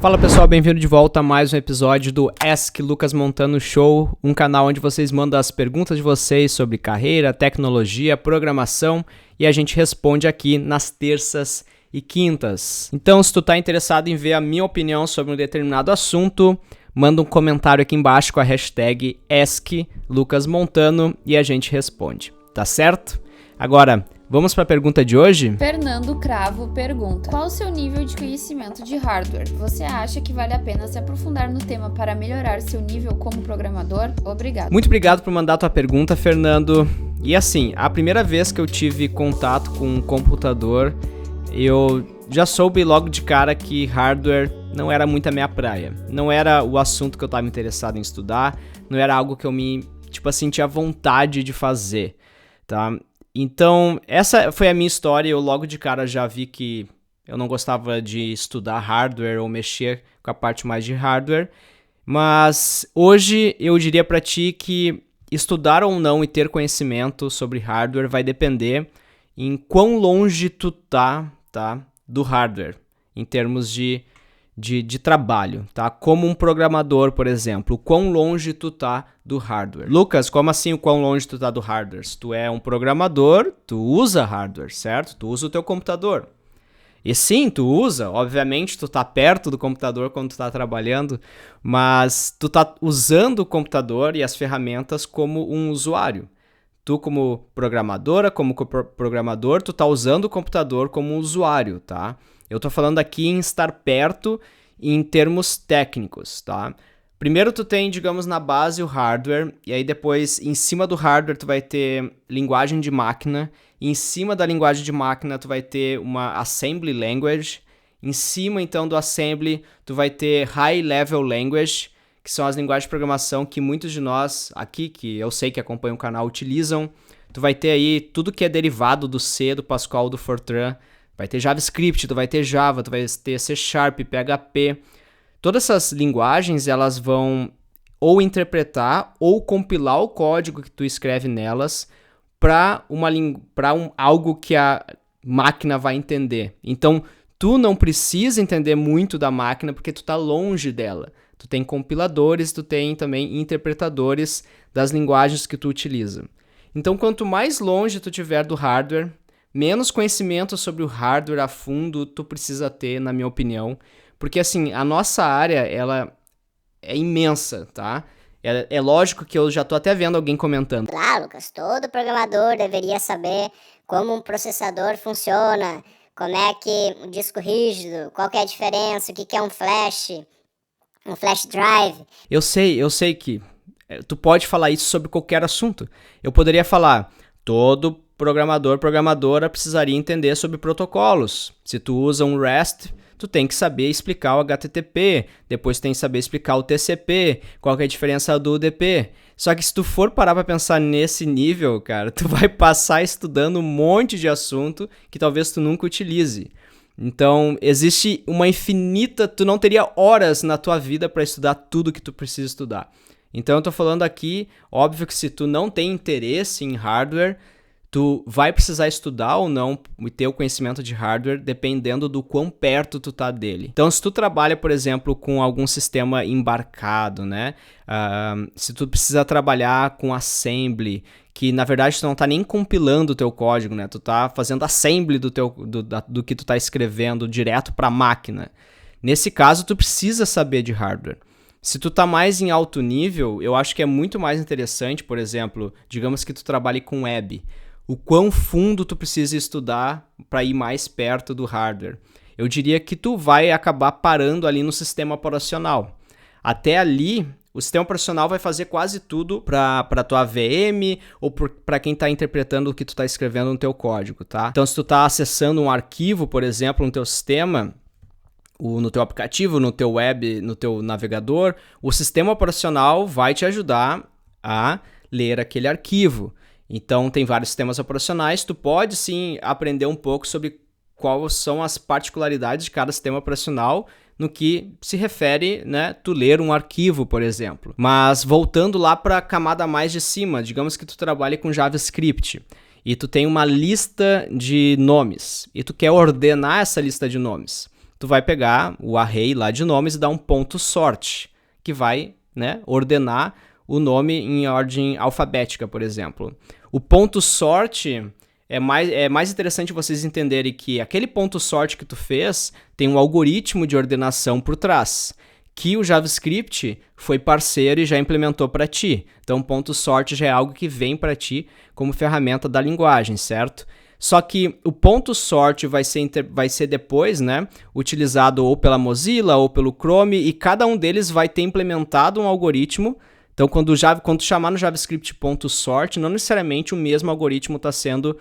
Fala pessoal, bem-vindo de volta a mais um episódio do Ask Lucas Montano Show, um canal onde vocês mandam as perguntas de vocês sobre carreira, tecnologia, programação e a gente responde aqui nas terças e quintas. Então, se tu tá interessado em ver a minha opinião sobre um determinado assunto, manda um comentário aqui embaixo com a hashtag AskLucasMontano e a gente responde, tá certo? Agora, vamos para a pergunta de hoje? Fernando Cravo pergunta: qual o seu nível de conhecimento de hardware? Você acha que vale a pena se aprofundar no tema para melhorar seu nível como programador? Obrigado. Muito obrigado por mandar a tua pergunta, Fernando. E assim, a primeira vez que eu tive contato com um computador, eu já soube logo de cara que hardware não era muito a minha praia. Não era o assunto que eu estava interessado em estudar, não era algo que eu tinha vontade de fazer, tá? Então, essa foi a minha história. Eu logo de cara já vi que eu não gostava de estudar hardware ou mexer com a parte mais de hardware. Mas hoje eu diria pra ti que estudar ou não e ter conhecimento sobre hardware vai depender em quão longe tu tá do hardware, em termos de trabalho, tá? Como um programador, por exemplo, o quão longe tu tá do hardware. Lucas, como assim o quão longe tu tá do hardware? Se tu é um programador, tu usa hardware, certo? Tu usa o teu computador. E sim, tu usa, obviamente tu tá perto do computador quando tu tá trabalhando, mas tu tá usando o computador e as ferramentas como um usuário. Tu como programadora, como programador, tu tá usando o computador como um usuário, tá? Eu tô falando aqui em estar perto em termos técnicos, tá? Primeiro tu tem, digamos, na base o hardware, e aí depois, em cima do hardware, tu vai ter linguagem de máquina, e em cima da linguagem de máquina tu vai ter uma assembly language, em cima, então, do assembly, tu vai ter high level language, que são as linguagens de programação que muitos de nós aqui, que eu sei que acompanham o canal, utilizam. Tu vai ter aí tudo que é derivado do C, do Pascal, do Fortran. Vai ter JavaScript, tu vai ter Java, tu vai ter C#, PHP. Todas essas linguagens, elas vão ou interpretar ou compilar o código que tu escreve nelas para algo que a máquina vai entender. Então, tu não precisa entender muito da máquina porque tu tá longe dela. Tu tem compiladores, tu tem também interpretadores das linguagens que tu utiliza. Então, quanto mais longe tu tiver do hardware, menos conhecimento sobre o hardware a fundo tu precisa ter, na minha opinião. Porque, assim, a nossa área, ela é imensa, tá? É lógico que eu já tô até vendo alguém comentando. Claro, Lucas, todo programador deveria saber como um processador funciona, como é que um disco rígido, qual que é a diferença, o que é um flash drive. Eu sei que tu pode falar isso sobre qualquer assunto. Eu poderia falar, todo programadora precisaria entender sobre protocolos. Se tu usa um REST, tu tem que saber explicar o HTTP, depois tem que saber explicar o TCP, qual que é a diferença do UDP. Só que se tu for parar pra pensar nesse nível, cara, tu vai passar estudando um monte de assunto que talvez tu nunca utilize. Então, existe uma infinita... Tu não teria horas na tua vida para estudar tudo que tu precisa estudar. Então, eu tô falando aqui, óbvio que se tu não tem interesse em hardware, tu vai precisar estudar ou não e ter o conhecimento de hardware dependendo do quão perto tu tá dele. Então, se tu trabalha, por exemplo, com algum sistema embarcado, né? Se tu precisa trabalhar com assembly, que na verdade tu não tá nem compilando o teu código, né? Tu tá fazendo assembly do que tu tá escrevendo direto pra máquina. Nesse caso, tu precisa saber de hardware. Se tu tá mais em alto nível, eu acho que é muito mais interessante, por exemplo, digamos que tu trabalhe com web. O quão fundo tu precisa estudar para ir mais perto do hardware. Eu diria que tu vai acabar parando ali no sistema operacional. Até ali, o sistema operacional vai fazer quase tudo para tua VM ou para quem está interpretando o que tu está escrevendo no teu código, tá? Então, se tu está acessando um arquivo, por exemplo, no teu sistema, no teu aplicativo, no teu web, no teu navegador, o sistema operacional vai te ajudar a ler aquele arquivo. Então, tem vários sistemas operacionais, tu pode sim aprender um pouco sobre quais são as particularidades de cada sistema operacional no que se refere, né, tu ler um arquivo, por exemplo. Mas voltando lá para a camada mais de cima, digamos que tu trabalhe com JavaScript e tu tem uma lista de nomes e tu quer ordenar essa lista de nomes. tu vai pegar o array lá de nomes e dar um ponto sort, que vai, né, ordenar o nome em ordem alfabética, por exemplo. O ponto sort é mais interessante vocês entenderem que aquele ponto sort que tu fez tem um algoritmo de ordenação por trás, que o JavaScript foi parceiro e já implementou para ti. Então, o ponto sort já é algo que vem para ti como ferramenta da linguagem, certo? Só que o ponto sort vai ser depois, né, utilizado ou pela Mozilla ou pelo Chrome, e cada um deles vai ter implementado um algoritmo. Então, quando tu chamar no JavaScript ponto sort, não necessariamente o mesmo algoritmo está sendo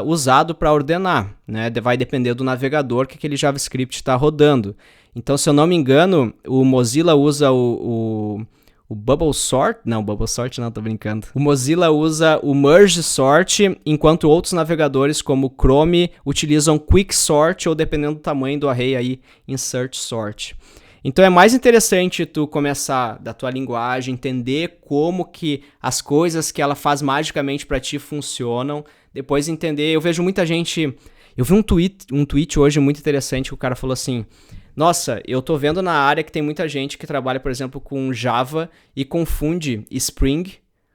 usado para ordenar, né? Vai depender do navegador que aquele JavaScript está rodando. Então, se eu não me engano, o Mozilla usa o Bubble Sort. Não, Bubble Sort não, tô brincando. O Mozilla usa o Merge Sort, enquanto outros navegadores, como o Chrome, utilizam Quick Sort ou, dependendo do tamanho do array, aí, Insert Sort. Então é mais interessante tu começar da tua linguagem, entender como que as coisas que ela faz magicamente para ti funcionam, depois entender. Eu vejo muita gente... Eu vi um tweet hoje muito interessante que o cara falou assim: nossa, eu tô vendo na área que tem muita gente que trabalha, por exemplo, com Java e confunde Spring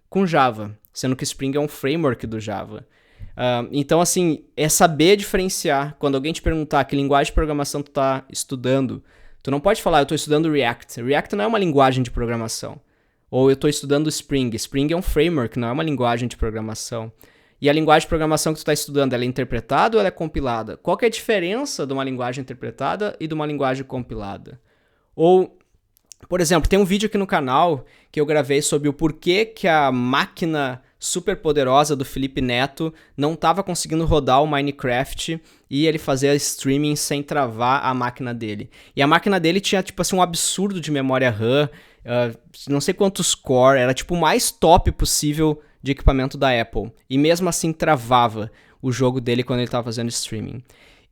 com Java, sendo que Spring é um framework do Java. Então, assim, é saber diferenciar. Quando alguém te perguntar que linguagem de programação tu tá estudando, tu não pode falar, eu tô estudando React. React não é uma linguagem de programação. Ou eu tô estudando Spring. Spring é um framework, não é uma linguagem de programação. E a linguagem de programação que tu está estudando, ela é interpretada ou ela é compilada? Qual que é a diferença de uma linguagem interpretada e de uma linguagem compilada? Ou, por exemplo, tem um vídeo aqui no canal que eu gravei sobre o porquê que a máquina super poderosa do Felipe Neto não estava conseguindo rodar o Minecraft e ele fazia streaming sem travar a máquina dele. E a máquina dele tinha, tipo assim, um absurdo de memória RAM, não sei quantos core, era tipo o mais top possível de equipamento da Apple. E mesmo assim travava o jogo dele quando ele estava fazendo streaming.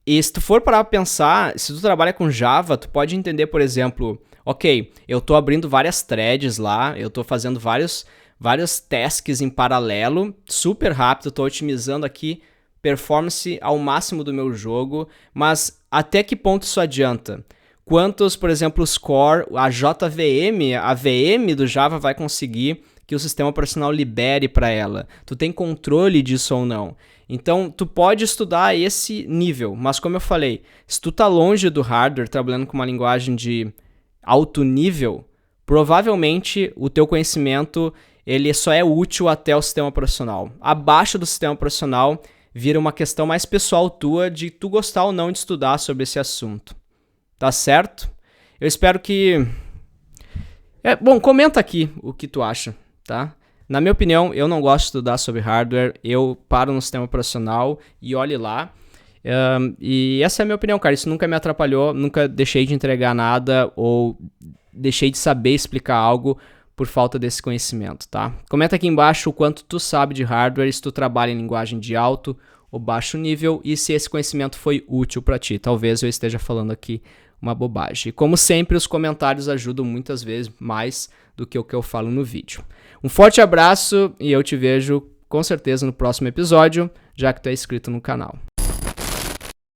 E se tu for parar pra pensar, se tu trabalha com Java, tu pode entender, por exemplo, ok, eu tô abrindo várias threads lá, eu tô fazendo vários tasks em paralelo, super rápido, tô otimizando aqui performance ao máximo do meu jogo, mas até que ponto isso adianta? Quantos, por exemplo, os core, a JVM, a VM do Java vai conseguir que o sistema operacional libere para ela? Tu tem controle disso ou não? Então, tu pode estudar esse nível, mas como eu falei, se tu tá longe do hardware, trabalhando com uma linguagem de alto nível, provavelmente o teu conhecimento ele só é útil até o sistema operacional. Abaixo do sistema operacional, vira uma questão mais pessoal tua de tu gostar ou não de estudar sobre esse assunto. Tá certo? Eu espero que... Bom, comenta aqui o que tu acha, tá? Na minha opinião, eu não gosto de estudar sobre hardware, eu paro no sistema operacional e olhe lá. E essa é a minha opinião, cara. Isso nunca me atrapalhou, nunca deixei de entregar nada ou deixei de saber explicar algo por falta desse conhecimento, tá? Comenta aqui embaixo o quanto tu sabe de hardware, se tu trabalha em linguagem de alto ou baixo nível e se esse conhecimento foi útil para ti. Talvez eu esteja falando aqui uma bobagem. E como sempre, os comentários ajudam muitas vezes mais do que o que eu falo no vídeo. Um forte abraço e eu te vejo com certeza no próximo episódio, já que tu é inscrito no canal.